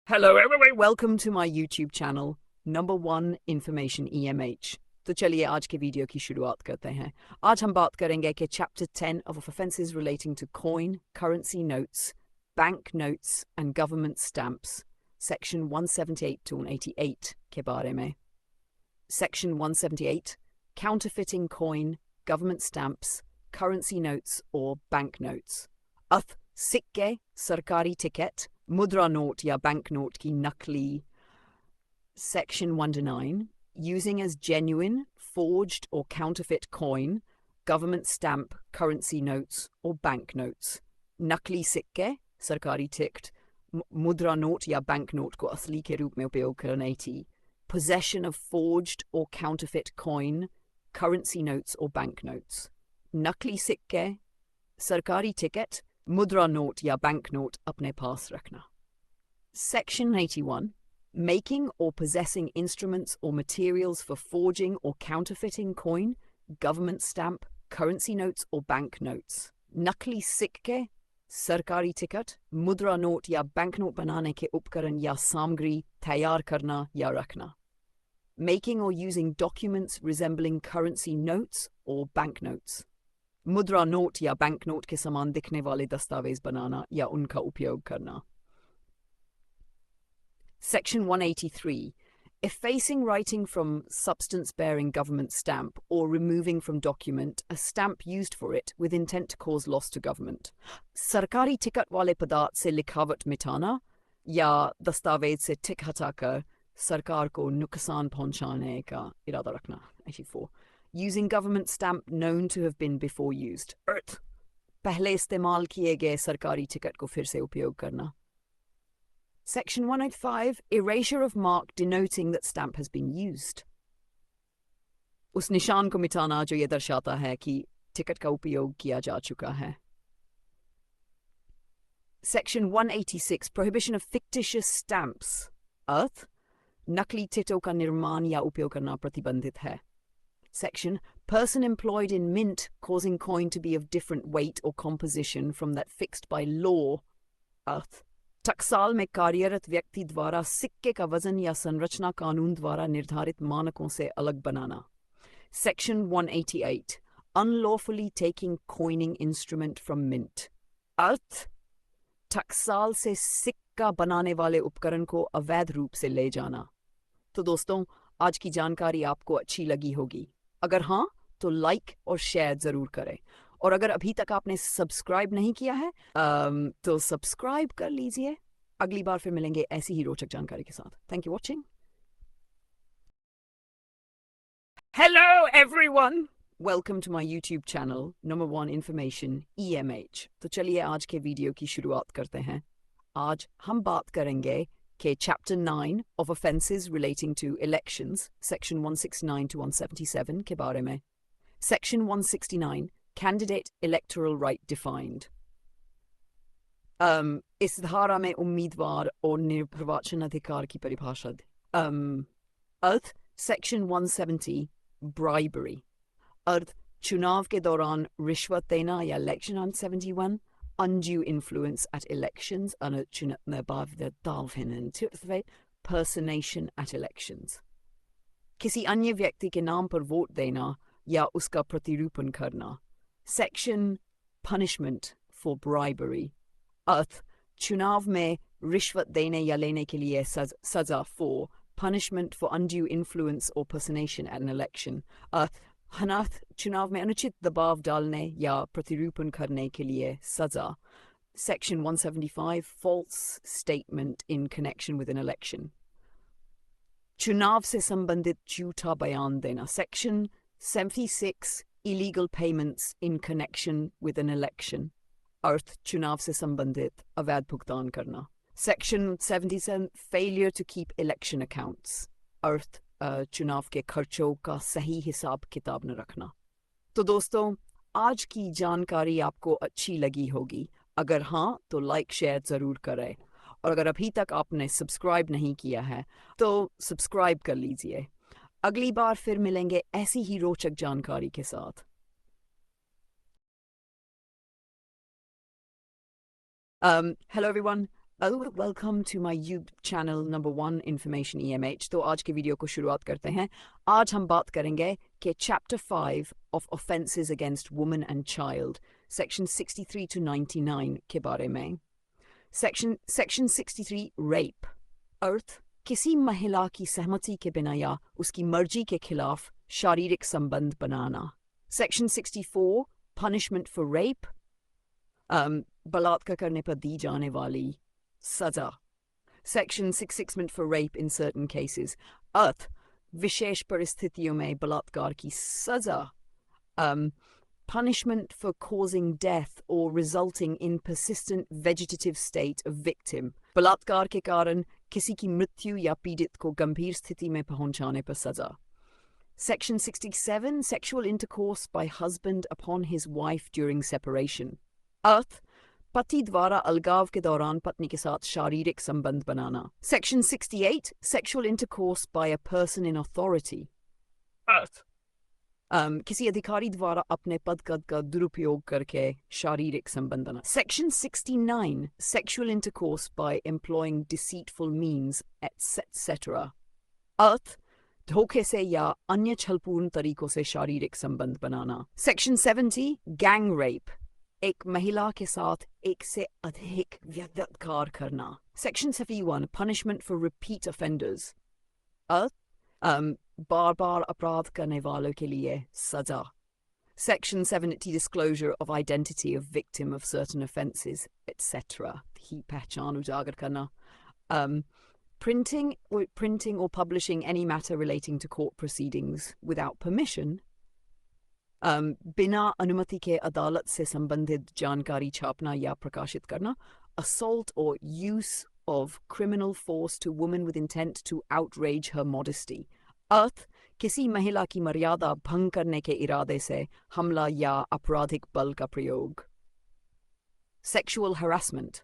Hello everyone, welcome to my YouTube channel, number 1 Information EMH। तो चलिए आज के वीडियो की शुरुआत करते हैं। आज हम बात करेंगे कि Chapter 10 of offences relating to coin, currency notes, bank notes and government stamps, Section 178 to 188 के बारे में। Section 178, counterfeiting coin, government stamps, currency notes or bank notes। अर्थ सिक्के, सरकारी टिकट, मुद्रा नोट या बैंक नोट की नकली। Section 109, using as genuine, forged or counterfeit coin, government stamp, currency notes or bank notes। नकली सिक्के, सरकारी टिकट, मुद्रा नोट या बैंक नोट को असली के रूप में उपयोग करने की। Possession of forged or counterfeit coin, currency notes or bank notes। नकली सिक्के, सरकारी टिकट, मुद्रा नोट या बैंक नोट अपने पास रखना। Section 81, making or possessing instruments or materials for forging or counterfeiting coin, government stamp, currency notes or bank notes। नकली सिक्के, सरकारी टिकट, मुद्रा नोट या बैंक नोट बनाने के उपकरण या सामग्री तैयार करना या रखना। Making or using documents resembling currency notes or bank notes। मुद्रा नोट या बैंक नोट के समान दिखने वाले दस्तावेज बनाना या उनका उपयोग करना। Section 183, effacing writing from substance-bearing government stamp or removing from document a stamp used for it with intent to cause loss to government। सरकारी टिकट वाले पदार्थ से लिखावट मिटाना या दस्तावेज से टिक हटाकर सरकार को नुकसान पहुंचाने का इरादा रखना। 84, using government stamp known to have been before used। अर्थ पहले इस्तेमाल किए गए सरकारी टिकट को फिर से उपयोग करना। Section 185, erasure of mark denoting that stamp has been used। उस निशान को मिटाना जो ये दर्शाता है कि टिकट का उपयोग किया जा चुका है। Section 186, prohibition of fictitious stamps। अर्थ नकली टिकटों का निर्माण या उपयोग करना प्रतिबंधित है। Section, person employed in mint causing coin to be of different weight or composition from that fixed by law। अर्थ टकसाल में कार्यरत व्यक्ति द्वारा सिक्के का वजन या संरचना कानून द्वारा निर्धारित मानकों से अलग बनाना। Section 188, unlawfully taking coining instrument from mint। अर्थ टकसाल से सिक्का बनाने वाले उपकरण को अवैध रूप से ले जाना। तो दोस्तों, आज की जानकारी आपको अच्छी लगी होगी। अगर हाँ तो लाइक और शेयर ज़रूर करें, और अगर अभी तक आपने सब्सक्राइब नहीं किया है तो सब्सक्राइब कर लीजिए। अगली बार फिर मिलेंगे ऐसी ही रोचक जानकारी के साथ। Thank you watching. Hello everyone, welcome to my YouTube channel number 1 information EMH। तो चलिए आज के वीडियो की शुरुआत करते हैं। आज हम बात करेंगे कि Chapter 9 of offences relating to elections, Section 169 to 177 के बारे में। Section 169, candidate electoral right defined। इस धारा में उम्मीदवार और निर्वाचन अधिकार की परिभाषा। अर्थ Section 170, bribery। अर्थ चुनाव के दौरान रिश्वत देना या election 171, undue influence at elections personation at elections। किसी अन्य व्यक्ति के नाम पर वोट देना या उसका प्रतिरूपण करना। Section, punishment for bribery। अर्थ चुनाव में रिश्वत देने या लेने के लिए सजा for punishment for undue influence or personation at an election। अर्थ हनाथ चुनाव में अनुचित दबाव डालने या प्रतिरूपण करने के लिए सजा। Section 175, false statement in connection with an election। चुनाव से संबंधित झूठा बयान देना। Section 76, illegal payments in connection with an election। अर्थ चुनाव से संबंधित अवैध भुगतान करना। Section 77, failure to keep election accounts। अर्थ चुनाव के खर्चों का सही हिसाब किताब न रखना। तो दोस्तों, आज की जानकारी आपको अच्छी लगी होगी। अगर हाँ तो लाइक शेयर ज़रूर करें, और अगर अभी तक आपने सब्सक्राइब नहीं किया है तो सब्सक्राइब कर लीजिए। अगली बार फिर मिलेंगे ऐसी ही रोचक जानकारी के साथ। Hello everyone, Oh, welcome to my YouTube channel number 1 Information EMH। तो आज के वीडियो को शुरुआत करते हैं। आज हम बात करेंगे कि Chapter 5 of Offences Against Woman and Child, Section 63 to 99 के बारे में। Section 63 Rape, अर्थ किसी महिला की सहमति के बिना या उसकी मर्जी के खिलाफ शारीरिक संबंध बनाना। Section 64 Punishment for Rape, बलात्कार करने पर दी जाने वाली सजा। Section 66 meant for rape in certain cases, अर्थ विशेष परिस्थितियों में बलात्कार की सजा। Punishment for causing death or resulting in persistent vegetative state of victim, बलात्कार के कारण किसी की मृत्यु या पीड़ित को गंभीर स्थिति में पहुंचाने पर सजा। Section 67 Sexual intercourse by husband upon his wife during separation, अर्थ पति द्वारा अलगाव के दौरान पत्नी के साथ शारीरिक संबंध बनाना। Section 68 Sexual intercourse by a person in authority, अर्थ किसी अधिकारी द्वारा अपने पद का दुरुपयोग करके शारीरिक संबंध बनाना। Section 69 Sexual intercourse by employing deceitful means etc, अर्थ धोखे से या अन्य छलपूर्ण तरीकों से शारीरिक संबंध बनाना। Section 70 Gang rape, एक महिला के साथ एक से अधिक बलात्कार करना। Section 71 Punishment for repeat offenders, बार बार अपराध करने वालों के लिए सजा। Section 70 Disclosure of identity of victim of certain offences etc, ही पहचान उजागर करना। Printing or publishing any matter relating to court proceedings without permission, बिना अनुमति के अदालत से संबंधित जानकारी छापना या प्रकाशित करना। Assault or use of criminal force to woman with intent to outrage her modesty, अर्थ किसी महिला की मर्यादा भंग करने के इरादे से हमला या आपराधिक बल का प्रयोग। Sexual harassment,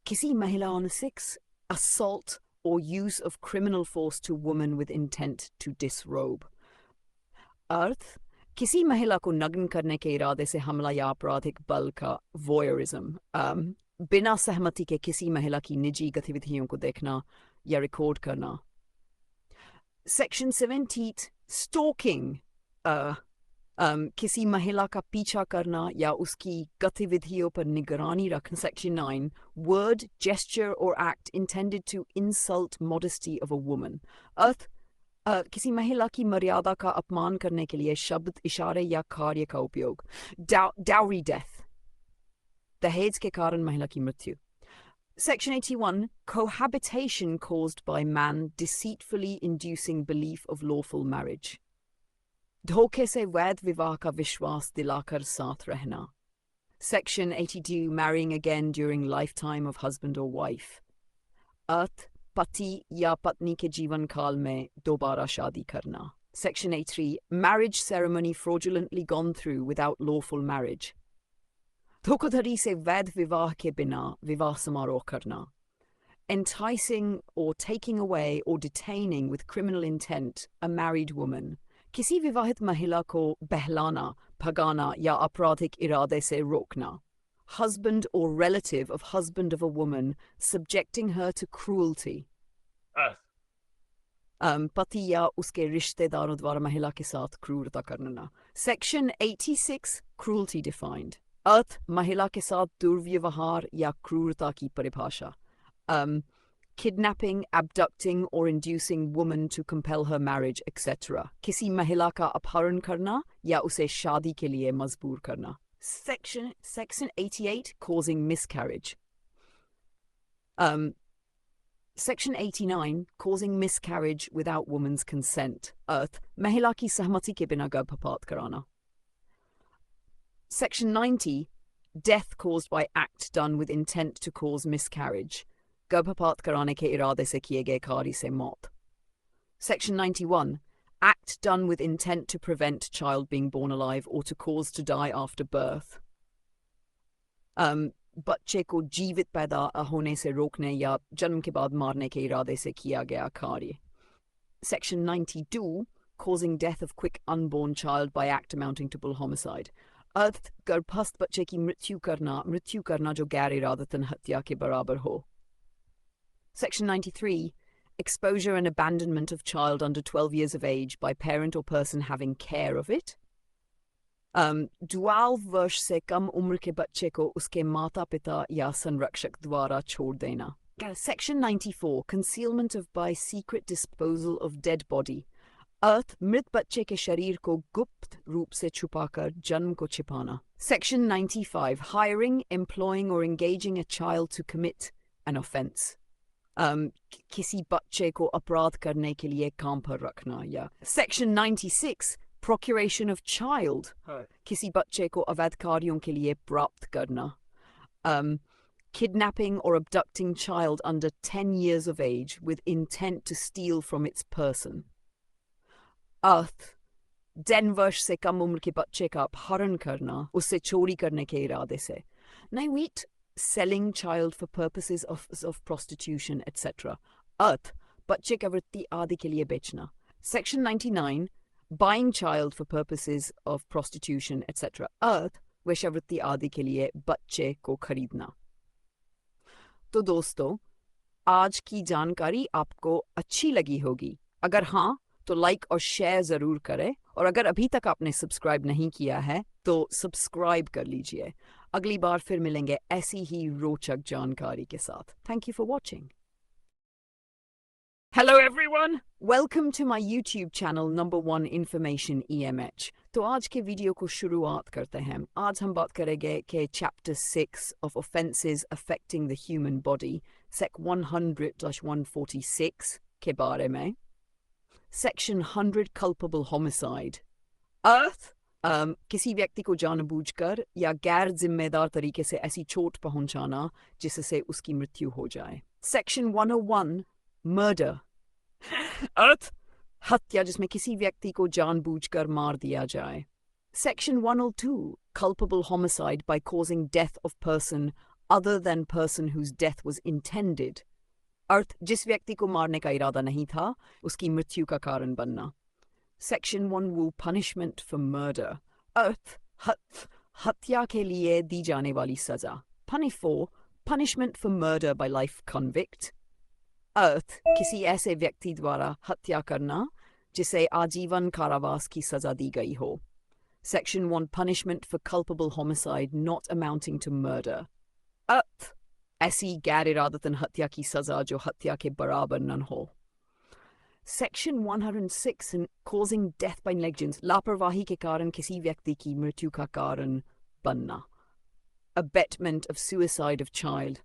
किसी महिला on 6 assault or use of criminal force to woman with intent to disrobe, अर्थ किसी महिला को नग्न करने के इरादे से हमला या आपराधिक बल का voyeurism, बिना सहमति के किसी महिला की निजी गतिविधियों को देखना या रिकॉर्ड करना। Section 70 Stalking, किसी महिला का पीछा करना या उसकी गतिविधियों पर निगरानी रखना। Section 9 Word, gesture or act intended to insult modesty of a woman, अर्थ किसी महिला की मर्यादा का अपमान करने के लिए शब्द, इशारे या कार्य का उपयोग। Dowry death, दहेज के कारण महिला की मृत्यु। Section 81 Cohabitation caused by man deceitfully inducing belief of lawful marriage, धोखे से वैध विवाह का विश्वास दिलाकर साथ रहना। Section 82 Marrying again during lifetime of husband or wife, अर्थ पति या पत्नी के जीवन काल में दोबारा शादी करना। Section 83 Marriage ceremony fraudulently gone through without lawful marriage, धोखाधड़ी से वैध विवाह के बिना विवाह समारोह करना। Enticing or taking away or detaining with criminal intent a married woman, किसी विवाहित महिला को बहलाना, भगाना या आपराधिक इरादे से रोकना। Husband or relative of husband of a woman subjecting her to cruelty, पति या उसके रिश्तेदारों द्वारा महिला के साथ क्रूरता करना। Section 86 Cruelty defined, अर्थ महिला के साथ दुर्व्यवहार या क्रूरता की परिभाषा। Kidnapping, abducting or inducing woman to compel her marriage etc, किसी महिला का अपहरण करना या उसे शादी के लिए मजबूर करना। Section 88 Causing miscarriage, Section 89 Causing miscarriage without woman's consent, अर्थ महिला की सहमति के बिना गर्भपात कराना। Section 90 Death caused by act done with intent to cause miscarriage, गर्भपात कराने के इरादे से किए गए कार्य से मौत। Section 91 Act done with intent to prevent child being born alive or to cause to die after birth, बच्चे को जीवित पैदा होने से रोकने या जन्म के बाद मारने के इरादे से किया गया कार्य। Section 92 Causing death of quick unborn child by act amounting to bull homicide, अर्थ गर्भस्थ बच्चे की मृत्यु करना जो गैर इरादतन हत्या के बराबर हो. Section 93. Exposure and abandonment of child under 12 years of age by parent or person having care of it. 12 वर्ष से कम उम्र के बच्चे को उसके माता पिता या संरक्षक द्वारा छोड़ देना. Section 94. Concealment of by secret disposal of dead body. अर्थ मृत बच्चे के शरीर को गुप्त रूप से छुपाकर जन्म को छिपाना. Section 95. Hiring, employing or engaging a child to commit an offence. किसी बच्चे को अपराध करने के लिए काम पर रखना या. Section 96. Procuration of child. किसी बच्चे को अवैध कार्यों के लिए प्राप्त करना. Kidnapping or abducting child under 10 years of age with intent to steal from its person. अर्थ 10 वर्ष से कम उम्र के बच्चे का अपहरण करना उससे चोरी करने के इरादे से. 9. Selling child for purposes of prostitution, etc. अर्थ बच्चे का वृत्ति आदि के लिए बेचना. Section 99. Buying child for purposes of prostitution, etc. अर्थ वेश्यावृत्ति आदि के लिए बच्चे को खरीदना. तो दोस्तों, आज की जानकारी आपको अच्छी लगी होगी. अगर हाँ, तो लाइक और शेयर ज़रूर करें, और अगर अभी तक आपने सब्सक्राइब नहीं किया है तो सब्सक्राइब कर लीजिए. अगली बार फिर मिलेंगे ऐसी ही रोचक जानकारी के साथ. Thank you for watching. Hello everyone! Welcome to my YouTube channel number 1 Information EMH. तो आज के वीडियो को शुरुआत करते हैं. आज हम बात करेंगे कि Chapter 6 of Offences Affecting the Human Body, Sec 100-146 के बारे में. Section 100 Culpable Homicide. अर्थ किसी व्यक्ति को जानबूझकर या गैर जिम्मेदार तरीके से ऐसी चोट पहुंचाना जिससे उसकी मृत्यु हो जाए. Section 101 Murder. अर्थ हत्या जिसमें किसी व्यक्ति को जानबूझकर मार दिया जाए. Section 102 Culpable Homicide by causing death of person other than person whose death was intended. अर्थ जिस व्यक्ति को मारने का इरादा नहीं था उसकी मृत्यु का कारण बनना. Section 1 Rule Punishment for Murder. अर्थ हत्या के लिए दी जाने वाली सजा. 4 Punishment for Murder by Life Convict. अर्थ किसी ऐसे व्यक्ति द्वारा हत्या करना जिसे आजीवन कारावास की सजा दी गई हो. Section 1 Punishment for Culpable Homicide not amounting to murder. अर्थ ऐसी गैर इरादतन हत्या की सजा जो हत्या के बराबर न हो. Section 106 Causing Death by Negligence. लापरवाही के कारण किसी व्यक्ति की मृत्यु का कारण बनना. Abetment of suicide of child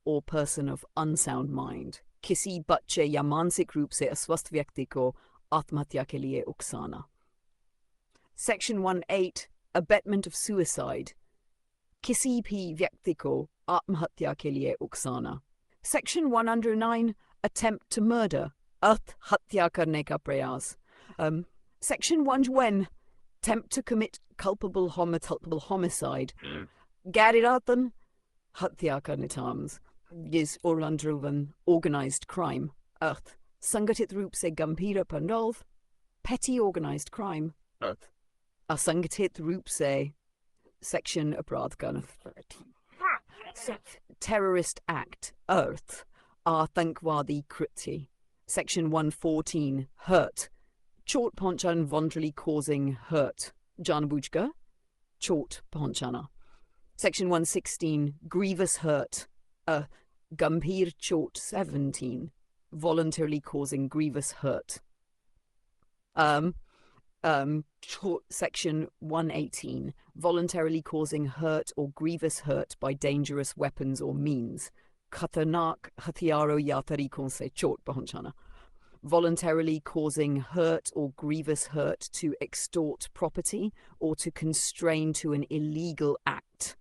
or person of unsound mind. किसी बच्चे या मानसिक रूप से अस्वस्थ व्यक्ति को आत्महत्या के लिए उकसाना. Section 18 Abetment of suicide. किसी भी व्यक्ति को आत्महत्या के लिए उकसाना. Section 109 Attempt to murder. अर्थ हत्या करने का प्रयास. Section 1 Attempt to commit culpable homicide. गैर इरादतन हत्या करने terms is organized crime. अर्थ संगठित रूप से गंभीर अपराध. Petty organized crime. अर्थ असंगठित रूप से section अपराध करना. Terrorist act. अर्थ आतंकवादी कृत्य. Section 114 Hurt. चोट पहुंचाना voluntarily causing hurt. जानबूझकर चोट पहुंचाना. Section 116 Grievous hurt. गंभीर चोट. 17 Voluntarily causing grievous hurt. Section 118 Voluntarily causing hurt or grievous hurt by dangerous weapons or means. खतरनाक हथियारों या तरीकों से चोट पहुंचाना. Voluntarily causing hurt or grievous hurt to extort property or to constrain to an illegal act.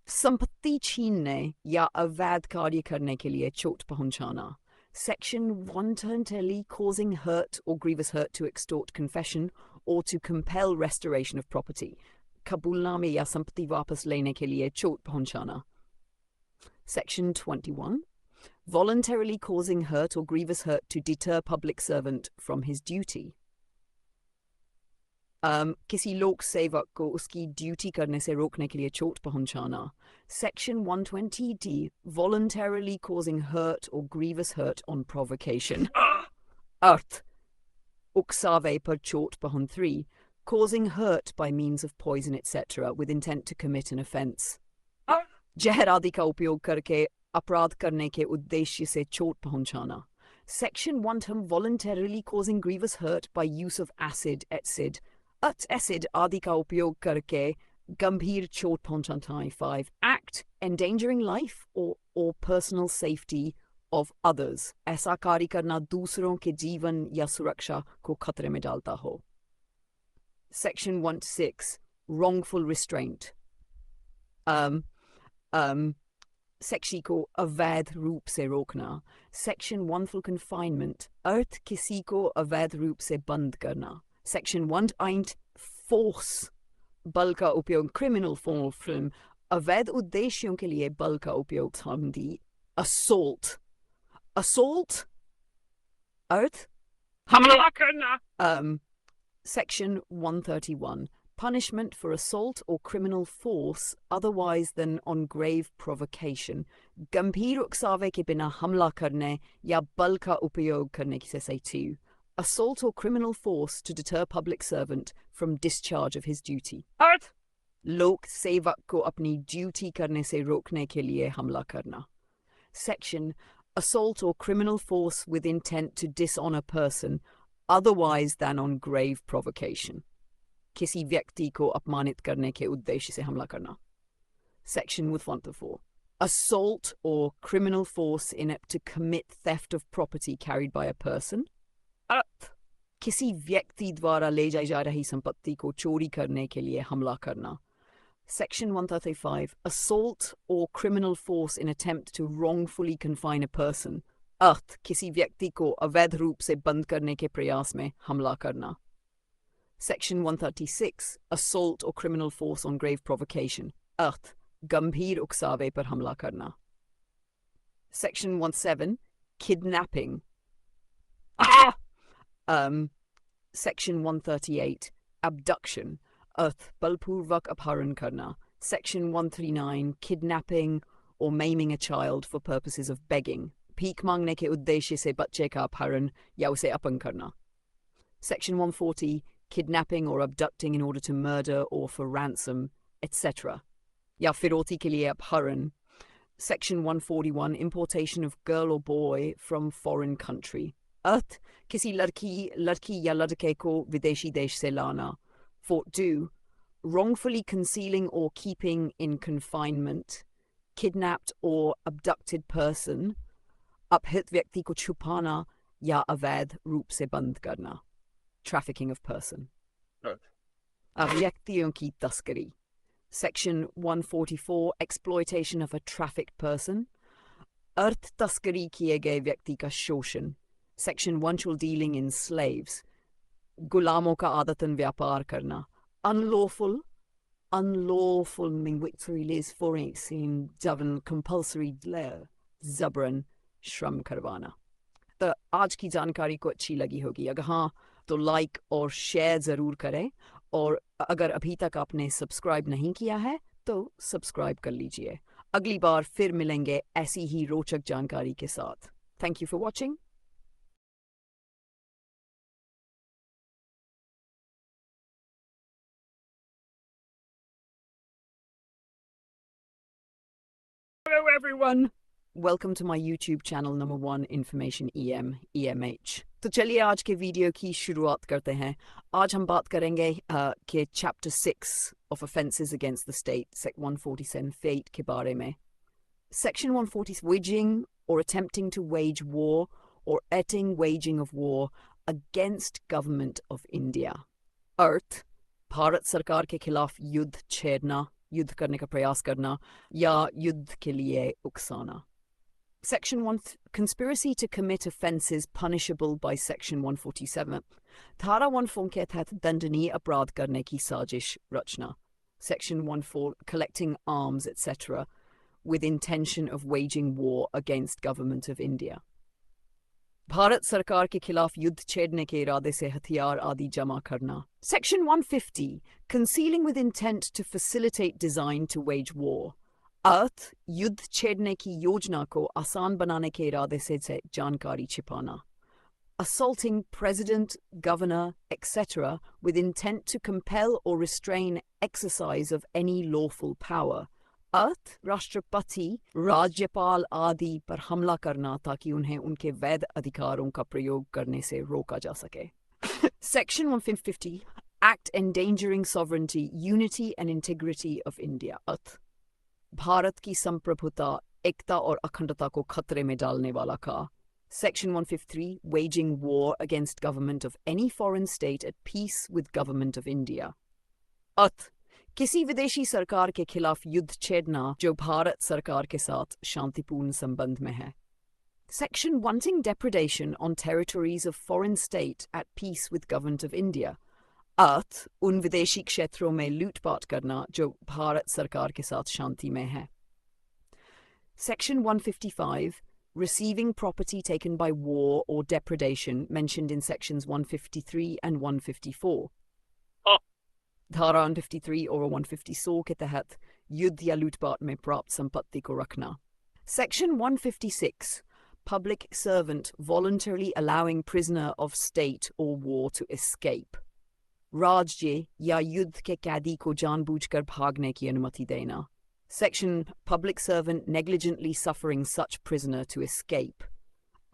संपत्ति छीनने या अवैध कार्य करने के लिए चोट पहुंचाना. Section 120 causing hurt or grievous hurt to extort confession or to compel restoration of property. कबूलनामे या संपत्ति वापस लेने के लिए चोट पहुंचाना. Section 21 voluntarily causing hurt or grievous hurt to deter public servant from his duty. किसी लोक सेवक को उसकी ड्यूटी करने से रोकने के लिए चोट पहुंचाना. Section 120D, voluntarily causing hurt or grievous hurt on provocation. अर्थ उकसावे पर चोट पहुंच. 3. Causing hurt by means of poison etc. with intent to commit an offence. जहर आदि का उपयोग करके अपराध करने के उद्देश्य से चोट पहुंचाना. Section 1 voluntarily causing grievous hurt by use of acid etc. acid आदि का उपयोग करके गंभीर चोट पहुंचाना. 5. Act endangering life or personal safety of others. ऐसा कार्य करना दूसरों के जीवन या सुरक्षा को खतरे में डालता हो. Section 1-6 wrongful restraint. सेक्सी को अवैध रूप से रोकना. Section 1 full confinement, अर्थ किसी को अवैध रूप से बंद करना. Section 1 force, बल का उपयोग. Criminal form, अवैध उद्देश्यों के लिए बल का उपयोग. समझी. Assault, अर्थ हमला करना. Section 131, punishment for assault or criminal force otherwise than on grave provocation. गंभीर उकसावे के बिना हमला करने या बल का उपयोग करने की. Say 2. Assault or criminal force to deter public servant from discharge of his duty. अर्थ लोक सेवक को अपनी ड्यूटी करने से रोकने के लिए हमला करना. Section assault or criminal force with intent to dishonor person otherwise than on grave provocation. किसी व्यक्ति को अपमानित करने के उद्देश्य से हमला करना. Section 114. Assault or criminal force inept to commit theft of property carried by a person. अर्थ किसी व्यक्ति द्वारा ले जाई जा रही संपत्ति को चोरी करने के लिए हमला करना. Section 135. Assault or criminal force in attempt to wrongfully confine a person. अर्थ किसी व्यक्ति को अवैध रूप से बंद करने के प्रयास में हमला करना. Section 136. Assault or criminal force on grave provocation. अर्थ गंभीर उकसावे पर हमला करना. Section 17. Kidnapping. Section 138. Abduction. अर्थ बलपूर्वक अपहरण करना. Section 139. Kidnapping or maiming a child for purposes of begging. भीख मांगने के उद्देश्य से बच्चे का अपहरण या उसे अपहरण करना. Section 140. Kidnapping or abducting in order to murder or for ransom, etc. या फिरौती के लिए अपहरण. Section 141. Importation of girl or boy from foreign country. अर्थ किसी लड़की या लड़के को विदेशी देश से लाना. 2. Wrongfully concealing or keeping in confinement, kidnapped or abducted person. अपहृत व्यक्ति को छुपाना या अवैध रूप से बंद करना. Trafficking of person. व्यक्तियों की तस्करी. Section 144. Exploitation of a trafficked person. अर्थ तस्करी किए गए व्यक्ति का शोषण. Section 1 dealing in slaves. गुलामों का आदतन व्यापार करना. Unlawful literally lives for in जबरन compulsory जबरन श्रम करवाना. तो आज की जानकारी को अच्छी लगी होगी. अगर हाँ तो लाइक और शेयर ज़रूर करें, और अगर अभी तक आपने सब्सक्राइब नहीं किया है तो सब्सक्राइब कर लीजिए. अगली बार फिर मिलेंगे ऐसी ही रोचक जानकारी के साथ. Thank you for watching. Hello everyone. Welcome to my YouTube channel number 1 Information EMH. तो चलिए आज के वीडियो की शुरुआत करते हैं. आज हम बात करेंगे कि Chapter 6 of Offences Against the State, Sec 147 Fate के बारे में. Section 140 waging or attempting to wage war or aiding waging of war against government of India. अर्थ भारत सरकार के खिलाफ युद्ध छेड़ना, युद्ध करने का प्रयास करना या युद्ध के लिए उकसाना. Section 1 Conspiracy to commit offences punishable by Section 147. धारा 1 के तहत दंडनीय अपराध करने की साजिश रचना. Section 1 Collecting arms etc. with intention of waging war against government of India. Bharat सरकार के खिलाफ युद्ध छेड़ने के इरादे से हथियार आदि जमा करना. Section 150. Concealing with intent to facilitate design to wage war. अर्थ युद्ध छेड़ने की योजना को आसान बनाने के इरादे से जानकारी छिपाना. Assaulting president, governor, etc. with intent to compel or restrain exercise of any lawful power. अर्थ राष्ट्रपति, राज्यपाल आदि पर हमला करना ताकि उन्हें उनके वैध अधिकारों का प्रयोग करने से रोका जा सके. Section 150. Act endangering sovereignty, unity and integrity of India. अर्थ भारत की संप्रभुता, एकता और अखंडता को खतरे में डालने वाला का. Section 153. Waging war against government of any foreign state at peace with government of India. अर्थ किसी विदेशी सरकार के खिलाफ युद्ध छेड़ना जो भारत सरकार के साथ शांतिपूर्ण संबंध में है. Section wanting depredation on territories of foreign state at peace with government of India. अर्थ उन विदेशी क्षेत्रों में लूटपाट करना जो भारत सरकार के साथ शांति में है. Section 155. Receiving property taken by war or depredation mentioned in sections 153 and 154. धारा 153 और 150 के तहत युद्ध या लूटपाट में प्राप्त संपत्ति को रखना. Section 156. Public servant voluntarily allowing prisoner of state or war to escape. राज्य या युद्ध के कैदी को जानबूझकर भागने की अनुमति देना. Section Public servant negligently suffering such prisoner to escape.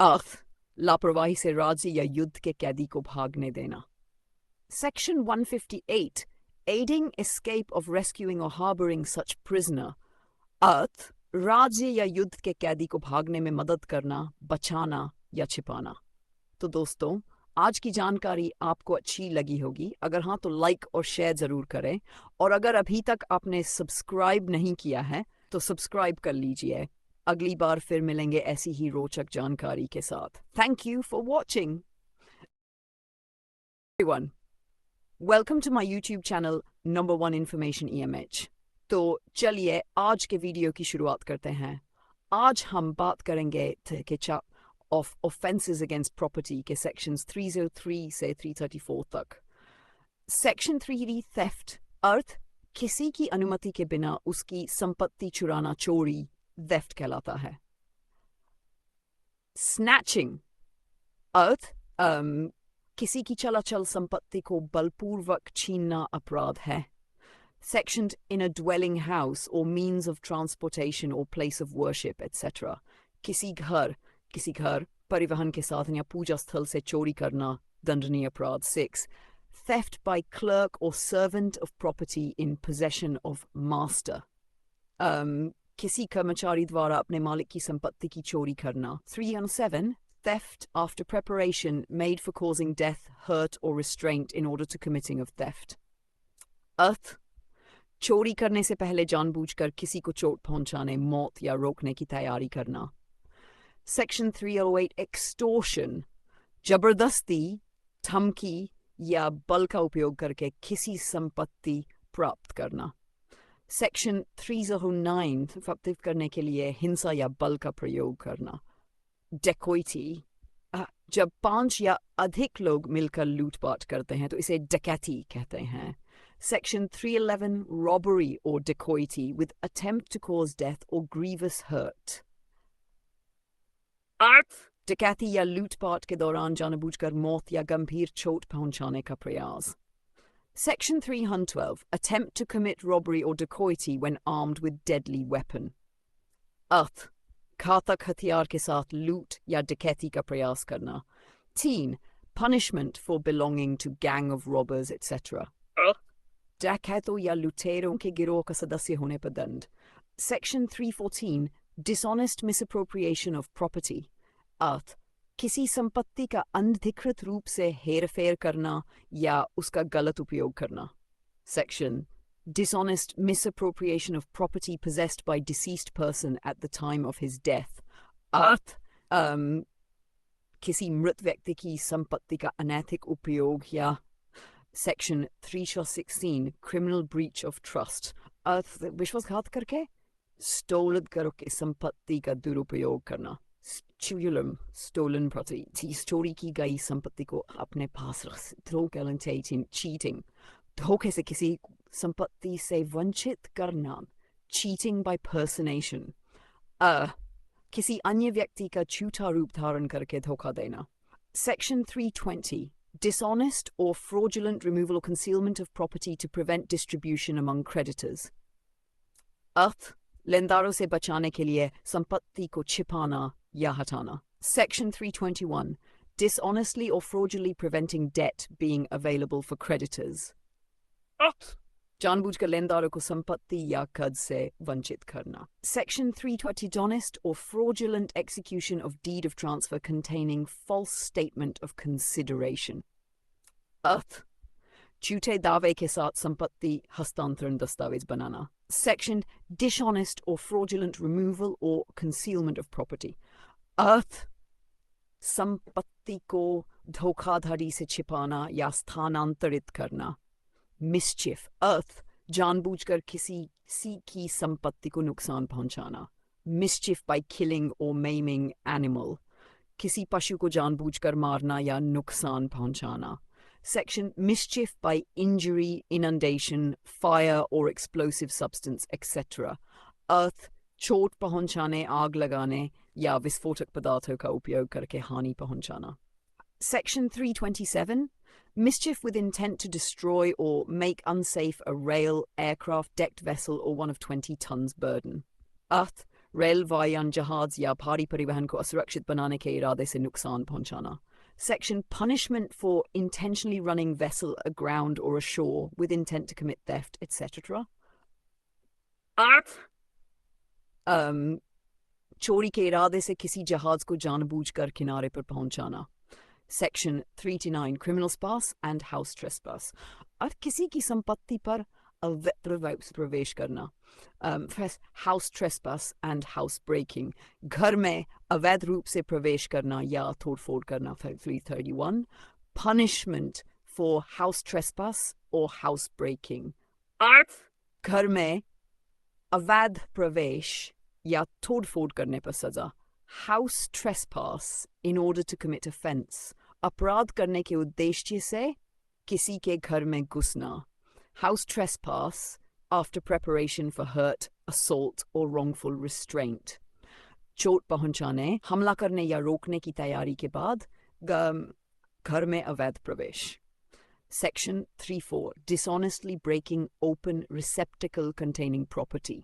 अर्थ लापरवाही से राज्य या युद्ध के कैदी को भागने देना. Section 158. Aiding escape of rescuing or harboring such prisoner. अर्थ राज्य या युद्ध के कैदी को भागने में मदद करना, बचाना या छिपाना. तो दोस्तों, आज की जानकारी आपको अच्छी लगी होगी. अगर हाँ तो लाइक और शेयर ज़रूर करें, और अगर अभी तक आपने सब्सक्राइब नहीं किया है तो सब्सक्राइब कर लीजिए. अगली बार फिर मिलेंगे ऐसी ही रोचक जानकारी के साथ. Thank you for watching. Everyone, welcome to my YouTube channel Number 1 Information EMH. तो चलिए आज के वीडियो की शुरुआत करते हैं. आज हम बात करेंगे of offences against property के sections 303 से 334 तक. Section 3 theft. अर्थ किसी की अनुमति के बिना उसकी संपत्ति चुराना चोरी, theft कहलाता है. Snatching. अर्थ किसी की चलाचल संपत्ति को बलपूर्वक छीनना अपराध है. Sectioned in a dwelling house or means of transportation or place of worship, etc. किसी घर, परिवहन के साधन या पूजा स्थल से चोरी करना दंडनीय अपराध. 6. Theft by clerk or servant of property in possession of master. किसी कर्मचारी द्वारा अपने मालिक की संपत्ति की चोरी करना. 3 and 7. Theft after preparation made for causing death, hurt or restraint in order to committing of theft. अर्थ चोरी करने से पहले जानबूझकर किसी को चोट पहुंचाने, मौत या रोकने की तैयारी करना. Section 308. Extortion. जबरदस्ती, धमकी या बल का उपयोग करके किसी संपत्ति प्राप्त करना. Section 309. फर्तिव करने के लिए हिंसा या बल का प्रयोग करना. Dacoity. जब 5 या अधिक लोग मिलकर लूटपाट करते हैं तो इसे डकैती कहते हैं. Section 311. Robbery or dacoity with attempt to cause death or grievous hurt. डकैती या लूटपाट के दौरान जानबूझकर मौत या गंभीर चोट पहुंचाने का प्रयास. Section 312. Attempt to commit robbery or dacoity when armed with deadly weapon. अर्थ घातक हथियार के साथ लूट या डकैती का प्रयास करना. 10. Punishment for belonging to gang of robbers, etc. डकैतों या लुटेरों के गिरोह का सदस्य होने पर दंड. Section 314. Dishonest misappropriation of property. अर्थ किसी संपत्ति का अनधिकृत रूप से हेरफेर करना या उसका गलत उपयोग करना. Section Dishonest misappropriation of property possessed by deceased person at the time of his death. अर्थ किसी मृत व्यक्ति की संपत्ति का अनैतिक उपयोग या. Section 316. Criminal breach of trust. अर्थ विश्वासघात करके स्टोलन करो की संपत्ति का दुरुपयोग करना. Stulum, stolen property. चोरी की गई संपत्ति को अपने पास रख cheating. धोखे से किसी संपत्ति से वंचित करना. Cheating by personation. किसी अन्य व्यक्ति का झूठा रूप धारण करके धोखा देना. Section 320. Dishonest or fraudulent removal or concealment of property to prevent distribution among creditors. अर्थ लेनदारों से बचाने के लिए संपत्ति को छिपाना या हटाना. Section 321. Dishonestly or fraudulently preventing debt being available for creditors. अर्थ जानबूझकर लेनदारों को संपत्ति या कर्ज से वंचित करना. Section 320. Dishonest or fraudulent execution of deed of transfer containing false statement of consideration. अर्थ झूठे दावे के साथ संपत्ति हस्तांतरण दस्तावेज बनाना. Section dishonest or fraudulent removal or concealment of property. अर्थ संपत्ति को धोखाधड़ी से छिपाना या स्थानांतरित करना. Mischief. अर्थ जानबूझकर किसी की संपत्ति को नुकसान पहुंचाना. Mischief by killing or maiming animal. किसी पशु को जानबूझकर मारना या नुकसान पहुंचाना. Section mischief by injury, inundation, fire or explosive substance, etc. अर्थ चोट पहुंचाने, आग लगाने या विस्फोटक पदार्थों का उपयोग करके हानि पहुंचाना. Section 327. Mischief with intent to destroy or make unsafe a rail, aircraft, decked vessel or one of 20 tons burden. Earth rail, वायुयान, जहाज या भारी परिवहन को असुरक्षित बनाने के इरादे से नुकसान पहुंचाना. Section punishment for intentionally running vessel aground or ashore with intent to commit theft, etc. अर्थ चोरी के इरादे से किसी जहाज को जानबूझकर किनारे पर पहुंचाना. Section 329. Criminal spas and house trespass. अर्थ किसी की संपत्ति पर अवैध प्रवेश करना. House trespass and house breaking. घर में अवैध रूप से प्रवेश करना या तोड़फोड़ करना. 331. Punishment for house trespass or house breaking. अर्थ घर में अवैध प्रवेश या तोड़फोड़ करने पर सजा. House trespass in order to commit offence. अपराध करने के उद्देश्य से किसी के घर में घुसना. House trespass after preparation for hurt, assault or wrongful restraint. चोट पहुंचाने, हमला करने या रोकने की तैयारी के बाद घर में अवैध प्रवेश. Section 34. Dishonestly breaking open receptacle containing property.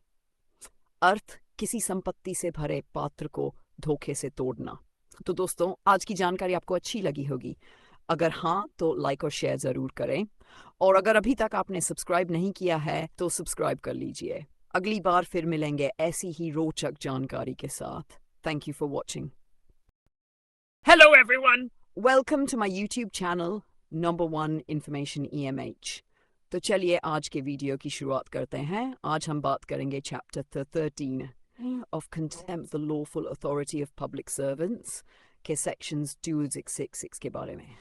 अर्थ किसी संपत्ति से भरे पात्र को धोखे से तोड़ना. तो दोस्तों, आज की जानकारी आपको अच्छी लगी होगी. अगर हाँ तो लाइक और शेयर ज़रूर करें, और अगर अभी तक आपने सब्सक्राइब नहीं किया है तो सब्सक्राइब कर लीजिए. अगली बार फिर मिलेंगे ऐसी ही रोचक जानकारी के साथ. Thank you for watching. Hello everyone! Welcome to my YouTube channel, number 1 Information EMH. तो चलिए आज के वीडियो की शुरुआत करते हैं. आज हम बात करेंगे chapter 13 of Contempt the Lawful Authority of Public Servants के sections 266 के बारे में.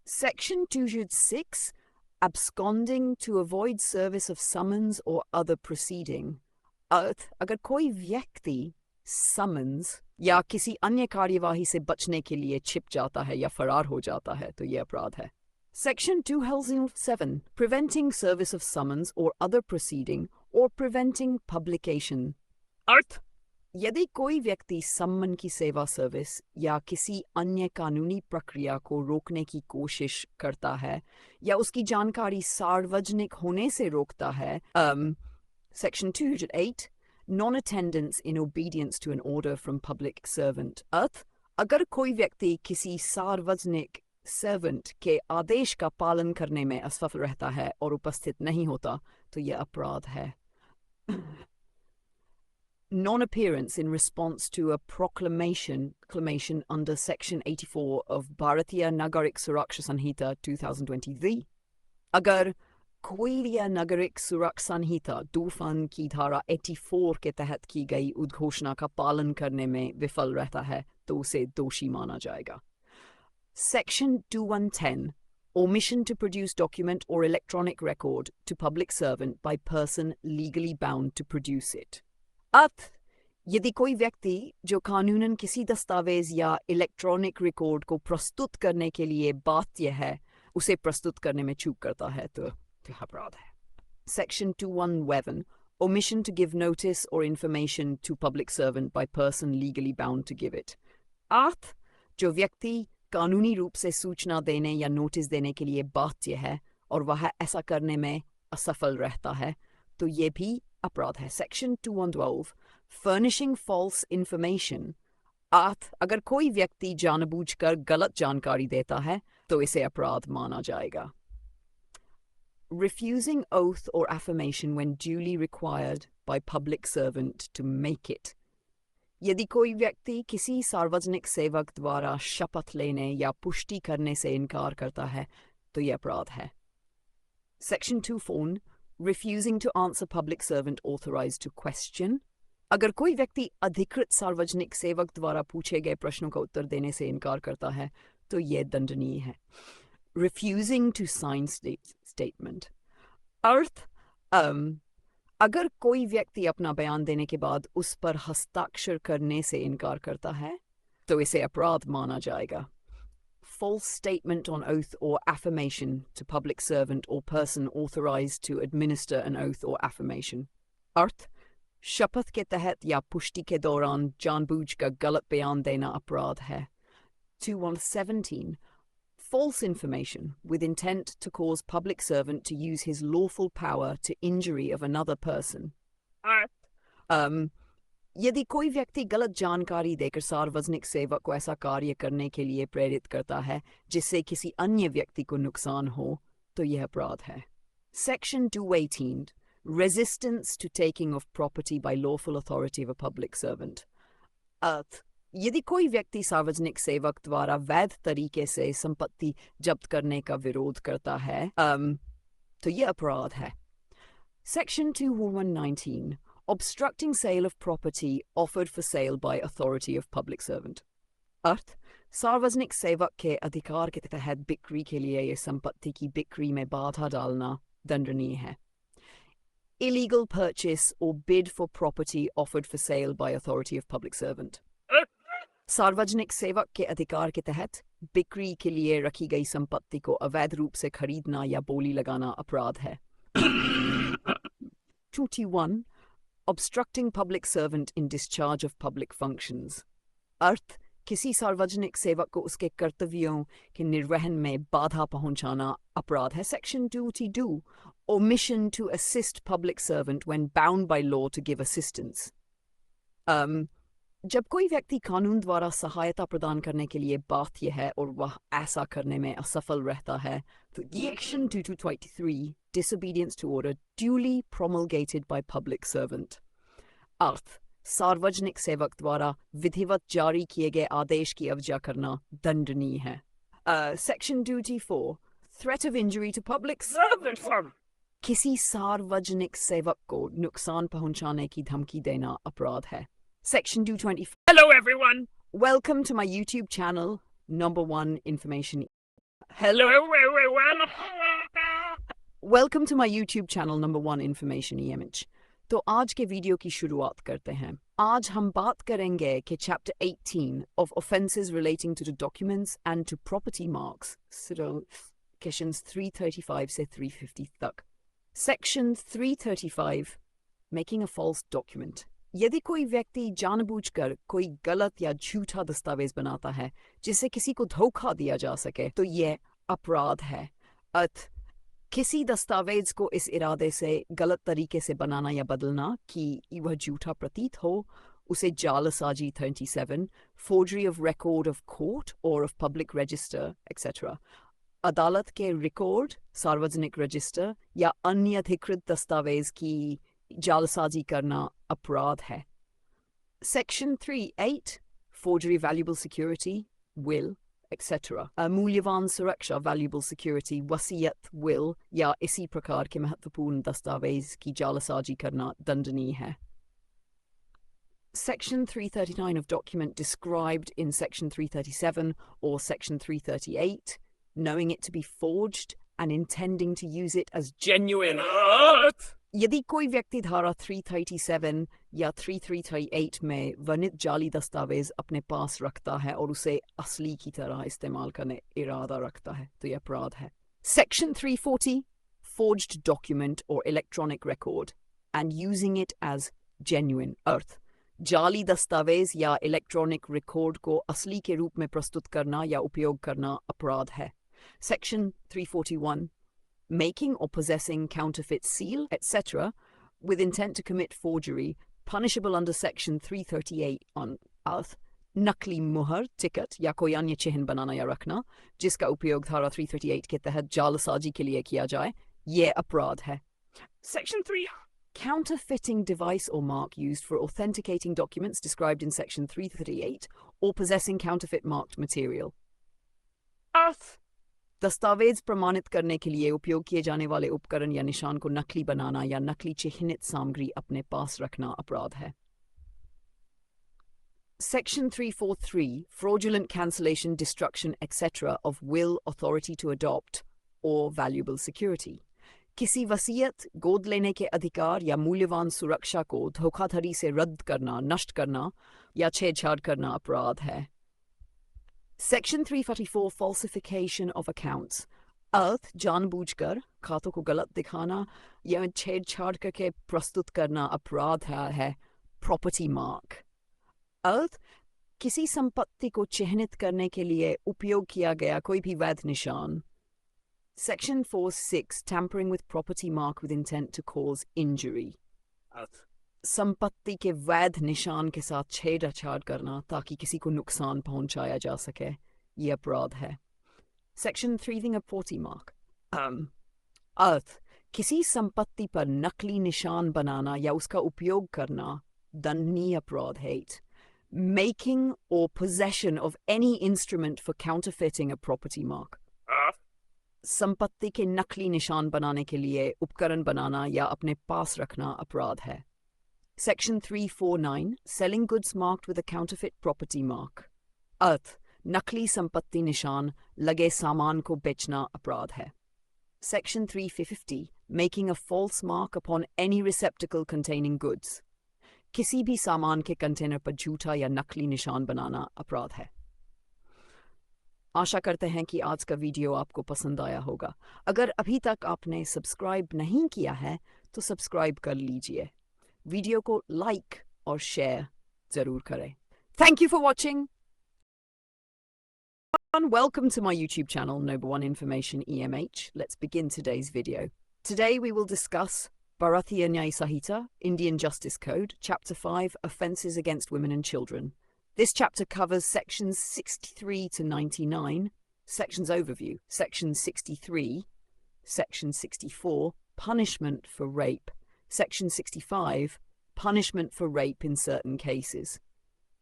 Section 206. Absconding to avoid service of summons or other proceeding. अर्थ अगर कोई व्यक्ति summons या किसी अन्य कार्यवाही से बचने के लिए छिप जाता है या फरार हो जाता है तो यह अपराध है. Section 207. Preventing service of summons or other proceeding or preventing publication. अर्थ यदि कोई व्यक्ति सम्मन की सेवा सर्विस या किसी अन्य कानूनी प्रक्रिया को रोकने की कोशिश करता है या उसकी जानकारी सार्वजनिक होने से रोकता है. Section 208. Non-attendance in obedience to an order from public servant. अर्थ अगर कोई व्यक्ति किसी सार्वजनिक सर्वेंट के आदेश का पालन करने में असफल रहता है और उपस्थित नहीं होता तो यह अपराध है. Non-appearance in response to a proclamation under Section 84 of Bharatiya Nagarik Suraksha Sanhita 2023. अगर कोई नागरिक सुरक्षा संहिता तूफान की धारा 84 के तहत की गई उद्घोषणा का पालन करने में विफल रहता है तो उसे दोषी माना जाएगा. Section 2110. Omission to produce document or electronic record to public servant by person legally bound to produce it. अर्थ यदि कोई व्यक्ति जो कानूनन किसी दस्तावेज या इलेक्ट्रॉनिक रिकॉर्ड को प्रस्तुत करने के लिए बाध्य है उसे प्रस्तुत करने में चूक करता है तो अपराध है। Section 217 Omission to give notice or information to public servant by person legally bound to give it। अर्थ, जो व्यक्ति कानूनी रूप से सूचना देने या नोटिस देने के लिए बाध्य है और वह ऐसा करने में असफल रहता है तो ये भी अपराध है। Section 212 Furnishing false information। अर्थ, अगर कोई व्यक्ति जानबूझकर गलत जानकारी देता है तो इसे अपराध माना जाएगा। Refusing oath or affirmation when duly required by public servant to make it। यदि कोई व्यक्ति किसी सार्वजनिक सेवक द्वारा शपथ लेने या पुष्टि करने से इनकार करता है तो यह अपराध है। Section 24 Refusing to answer public servant authorized to question। अगर कोई व्यक्ति अधिकृत सार्वजनिक सेवक द्वारा पूछे गए प्रश्नों का उत्तर देने से इनकार करता है तो यह दंडनीय है। Refusing to sign statement। अर्थ, अगर कोई व्यक्ति अपना बयान देने के बाद उस पर हस्ताक्षर करने से इनकार करता है तो इसे अपराध माना जाएगा। False statement on oath or affirmation to public servant or person authorized to administer an oath or affirmation। अर्थ, शपथ के तहत या पुष्टि के दौरान जानबूझकर गलत बयान देना अपराध है। 217 False information with intent to cause public servant to use his lawful power to injury of another person। यदि कोई व्यक्ति गलत जानकारी देकर सार्वजनिक सेवक को ऐसा कार्य करने के लिए प्रेरित करता है जिससे किसी अन्य व्यक्ति को नुकसान हो तो यह अपराध है। Section 218 Resistance to taking of property by lawful authority of a public servant। अर्थ, यदि कोई व्यक्ति सार्वजनिक सेवक द्वारा वैध तरीके से संपत्ति जब्त करने का विरोध करता है तो यह अपराध है। Section 219 Obstructing sale of property offered for sale by authority of public servant। अर्थ, सार्वजनिक सेवक के अधिकार के तहत बिक्री के लिए यह संपत्ति की बिक्री में बाधा डालना दंडनीय है। Illegal purchase or bid for property offered for sale by authority of public servant। सार्वजनिक सेवक के अधिकार के तहत बिक्री के लिए रखी गई संपत्ति को अवैध रूप से खरीदना या बोली लगाना अपराध है। 21 Obstructing public servant in discharge of public functions। अर्थ, किसी सार्वजनिक सेवक को उसके कर्तव्यों के निर्वहन में बाधा पहुंचाना अपराध है। Section 222 Omission to assist public servant when bound by law to give assistance। जब कोई व्यक्ति कानून द्वारा सहायता प्रदान करने के लिए बाध्य है और वह ऐसा करने में असफल रहता है तो Section 223 Disobedience to order duly promulgated by public servant। अर्थ, सार्वजनिक सेवक द्वारा विधिवत जारी किए गए आदेश की अवज्ञा करना दंडनीय है। Section 224 Threat of injury to public servant। किसी सार्वजनिक सेवक को नुकसान पहुंचाने की धमकी देना अपराध है। Section 225 Hello everyone. Welcome to my YouTube channel, number one information. Hello everyone. Welcome to my YouTube channel, number one information image. तो आज के वीडियो की शुरुआत करते हैं। आज हम बात करेंगे कि Chapter 18 of Offences Relating to the Documents and to Property Marks, Sections 335 से 350 तक। Section 335 Making a False Document। यदि कोई व्यक्ति जानबूझकर कोई गलत या झूठा दस्तावेज बनाता है जिससे किसी को धोखा दिया जा सके तो यह अपराध है। अर्थ, किसी दस्तावेज को इस इरादे से गलत तरीके से बनाना या बदलना कि वह झूठा प्रतीत हो उसे जालसाजी 37, forgery of record of court or of public register, etc. अदालत के रिकॉर्ड, सार्वजनिक रजिस्टर या अन्य अधिकृत दस्तावेज की जालसाजी करना अपराध है। Section 38 Forgery valuable security, will, etc. मूल्यवान सुरक्षा valuable security, वसीयत, will या इसी प्रकार के महत्वपूर्ण दस्तावेज की जालसाजी करना दंडनीय है। Section 339 of document described in Section 337 or Section 338, knowing it to be forged and intending to use it as Genuine art. यदि कोई व्यक्ति धारा 337 या 3338 में वर्णित जाली दस्तावेज अपने पास रखता है और उसे असली की तरह इस्तेमाल करने इरादा रखता है तो यह अपराध है। Section 340, forged document or electronic record and using it as genuine अर्थ जाली दस्तावेज या इलेक्ट्रॉनिक रिकॉर्ड को असली के रूप में प्रस्तुत करना या उपयोग करना अपराध है। Section 341, making or possessing counterfeit seal, etc., with intent to commit forgery, punishable under Section 338 on अर्थ नकली मुहर, टिकट या कोई अन्य चिन्ह बनाना या रखना जिसका उपयोग धारा 338 के तहत जालसाजी के लिए किया जाए, यह अपराध है। Section 3. Counterfeiting device or mark used for authenticating documents described in Section 338 or possessing counterfeit marked material. Earth. दस्तावेज प्रमाणित करने के लिए उपयोग किए जाने वाले उपकरण या निशान को नकली बनाना या नकली चिह्नित सामग्री अपने पास रखना अपराध है। Section 343, fraudulent cancellation, destruction, etc. of will, authority to adopt, or valuable security. किसी वसीयत, गोद लेने के अधिकार या मूल्यवान सुरक्षा को धोखाधड़ी से रद्द करना, नष्ट करना या छेड़छाड़ करना अपराध है। Section 344, falsification of accounts. अर्थ जानबूझकर खातों को गलत दिखाना या छेड़छाड़ करके प्रस्तुत करना अपराध है। प्रॉपर्टी मार्क अर्थ किसी संपत्ति को चिह्नित करने के लिए उपयोग किया गया कोई भी वैध निशान। Section 46, tampering with property mark with intent to cause injury. Earth. संपत्ति के वैध निशान के साथ छेड़छाड़ करना ताकि किसी को नुकसान पहुंचाया जा सके, यह अपराध है। Section 340 mark. अर्थ किसी संपत्ति पर नकली निशान बनाना या उसका उपयोग करना दंडनीय अपराध है। Making or possession of any instrument for counterfeiting a property mark. Earth. संपत्ति के नकली निशान बनाने के लिए उपकरण बनाना या अपने पास रखना अपराध है। Section 349, selling goods marked with a counterfeit property mark. अर्थ नकली संपत्ति निशान लगे सामान को बेचना अपराध है। Section 350, making a false mark upon any receptacle containing goods. किसी भी सामान के कंटेनर पर झूठा या नकली निशान बनाना अपराध है। आशा करते हैं कि आज का वीडियो आपको पसंद आया होगा। अगर अभी तक आपने सब्सक्राइब नहीं किया है तो सब्सक्राइब कर लीजिए। वीडियो को लाइक और शेयर जरूर करें। Thank you for watching. Welcome to my YouTube channel, Number One Information EMH. Let's begin today's video. Today we will discuss Bharatiya Nyaya Sahita, Indian Justice Code, Chapter 5, Offences Against Women and Children. This chapter covers sections 63 to 99, sections overview, section 63, section 64, punishment for rape, section 65, punishment for rape in certain cases,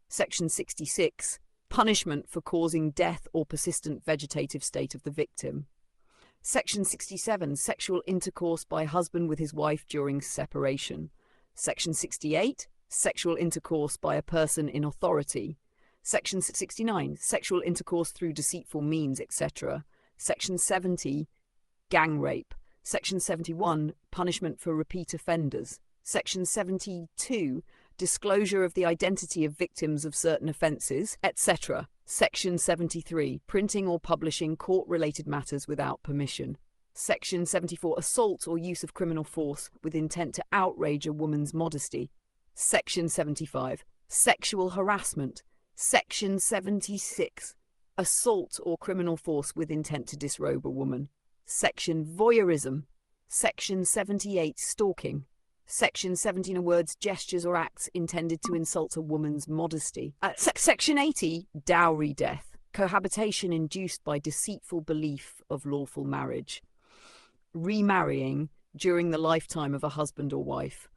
section 66, punishment for causing death or persistent vegetative state of the victim, section 67, sexual intercourse by husband with his wife during separation, section 68, sexual intercourse by a person in authority, section 69, sexual intercourse through deceitful means, etc., section 70, gang rape, section 71, punishment for repeat offenders, section 72, disclosure of the identity of victims of certain offences, etc., section 73, printing or publishing court-related matters without permission, section 74, assault or use of criminal force with intent to outrage a woman's modesty, section 75, sexual harassment, section 76, assault or criminal force with intent to disrobe a woman, section voyeurism, section 78, stalking, section 17, words, gestures or acts intended to insult a woman's modesty, section 80, dowry death, cohabitation induced by deceitful belief of lawful marriage, remarrying during the lifetime of a husband or wife,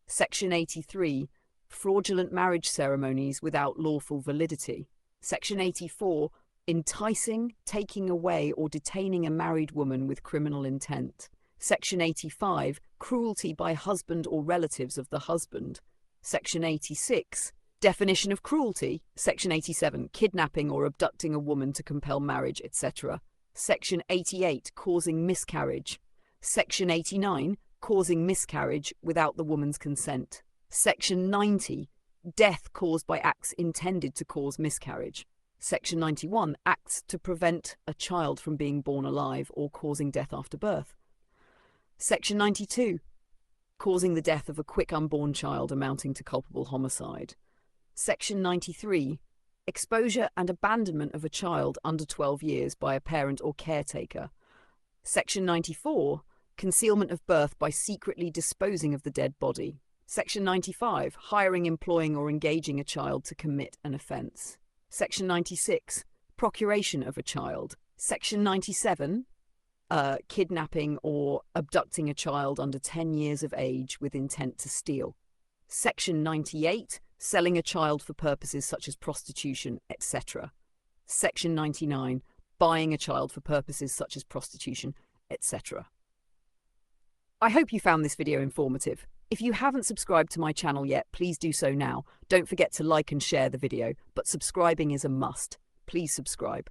section 83, fraudulent marriage ceremonies without lawful validity, section 84, enticing, taking away or detaining a married woman with criminal intent, section 85, cruelty by husband or relatives of the husband, section 86, definition of cruelty, section 87, kidnapping or abducting a woman to compel marriage, etc., section 88, causing miscarriage, section 89, causing miscarriage without the woman's consent. Section 90, death caused by acts intended to cause miscarriage. Section 91, acts to prevent a child from being born alive or causing death after birth. Section 92, causing the death of a quick unborn child amounting to culpable homicide. Section 93, exposure and abandonment of a child under 12 years by a parent or caretaker. Section 94, concealment of birth by secretly disposing of the dead body. Section 95, hiring, employing or engaging a child to commit an offence. Section 96, procuration of a child. Section 97, kidnapping or abducting a child under 10 years of age with intent to steal. Section 98, selling a child for purposes such as prostitution, etc. Section 99, buying a child for purposes such as prostitution, etc. I hope you found this video informative. If you haven't subscribed to my channel yet, please do so now. Don't forget to like and share the video, but subscribing is a must. Please subscribe.